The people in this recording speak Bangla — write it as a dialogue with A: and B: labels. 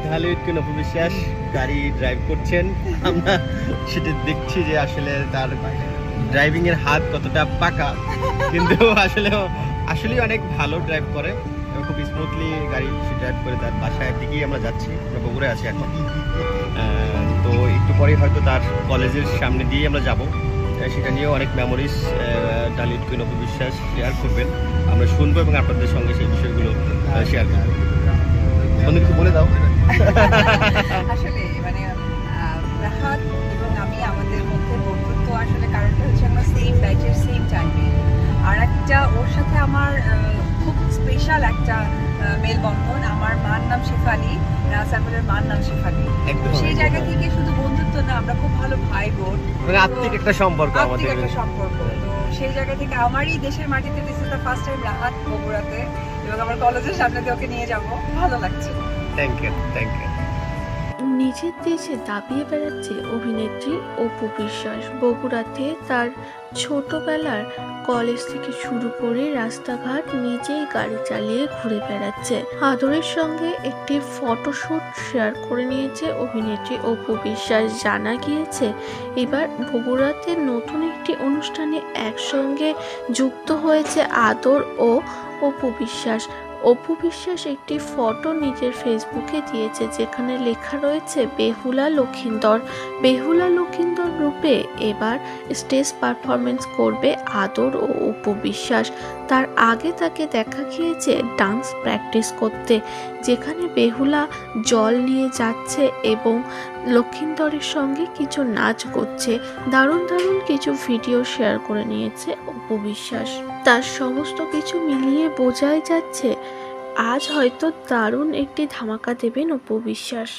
A: ঢালিউড কোন অপবিশ্বাস গাড়ি ড্রাইভ করছেন, আমরা সেটা দেখছি যে আসলে তার ড্রাইভিং এর হাত কতটা পাকা, কিন্তু আসলে অনেক ভালো ড্রাইভ করে এবং খুব স্মুথলি গাড়ি ড্রাইভ করে তার বাসায় দিকেই আমরা যাচ্ছি। আমরা বগুড়ায় আছি এখন। তো একটু পরেই হয়তো তার কলেজের সামনে দিয়ে আমরা যাব, সেটা নিয়েও অনেক মেমোরিজ ঢালিউড কোন অপবিশ্বাস শেয়ার করবেন, আমরা শুনবো এবং আপনাদের সঙ্গে সেই বিষয়গুলো শেয়ার করবো। বন্ধু কিছু বলে দাও।
B: আসলে মানে রাহাত এবং আমি আমাদের মধ্যে বন্ধুত্ব আসলে কারণটা হচ্ছে আমরা সেম ব্যাচের সেম টাইমে, আর একটা ওর সাথে আমার খুব স্পেশাল একটা মেলবন্ধন। আমার মার নাম শেফালি, রাসাফেলের মার নাম শেফালি। সেই জায়গা থেকে শুধু বন্ধুত্ব না, আমরা খুব ভালো ভাই বোন,
A: আত্মিক একটা সম্পর্ক আমাদের।
B: তো সেই জায়গা থেকে আমারই দেশের মাটিতে this is the first time Rahat বগুড়াতে, এবং আমার কলেজের সামনে দিয়ে ওকে নিয়ে যাবো, ভালো লাগছে।
A: Thank you.
C: নিজের দেশে দাবিয়ে বেড়াচ্ছে অভিনেত্রী অপু বিশ্বাস। বগুড়াতে তার ছোটবেলার কলেজ থেকে শুরু করে রাস্তাঘাট নিজেই গাড়ি চালিয়ে ঘুরে বেড়াচ্ছে। আদরের সঙ্গে একটি ফটোশ্যুট শেয়ার করে নিয়েছে অভিনেত্রী অপু বিশ্বাস। জানা গিয়েছে এবার বগুড়াতে নতুন একটি অনুষ্ঠানে একসঙ্গে যুক্ত হয়েছে আদর ও অপু বিশ্বাস। অপু বিশ্বাস একটি ফটো নিজের ফেসবুকে দিয়েছে, যেখানে লেখা রয়েছে বেহুলা লক্ষিন্দর। বেহুলা লক্ষিন্দর রূপে এবার স্টেজ পারফরমেন্স করবে আদর ও অপু বিশ্বাস। তার আগে তাকে দেখা গিয়েছে ডান্স প্র্যাকটিস করতে, যেখানে বেহুলা জল নিয়ে যাচ্ছে এবং লক্ষিন্দরের সঙ্গে কিছু নাচ করছে। দারুণ দারুণ কিছু ভিডিও শেয়ার করে নিয়েছে অপু বিশ্বাস। তার সমস্ত কিছু মিলিয়ে বোঝাই যাচ্ছে আজ হয়তো দারুণ একটি ধামাকা দেবেন অপু বিশ্বাস।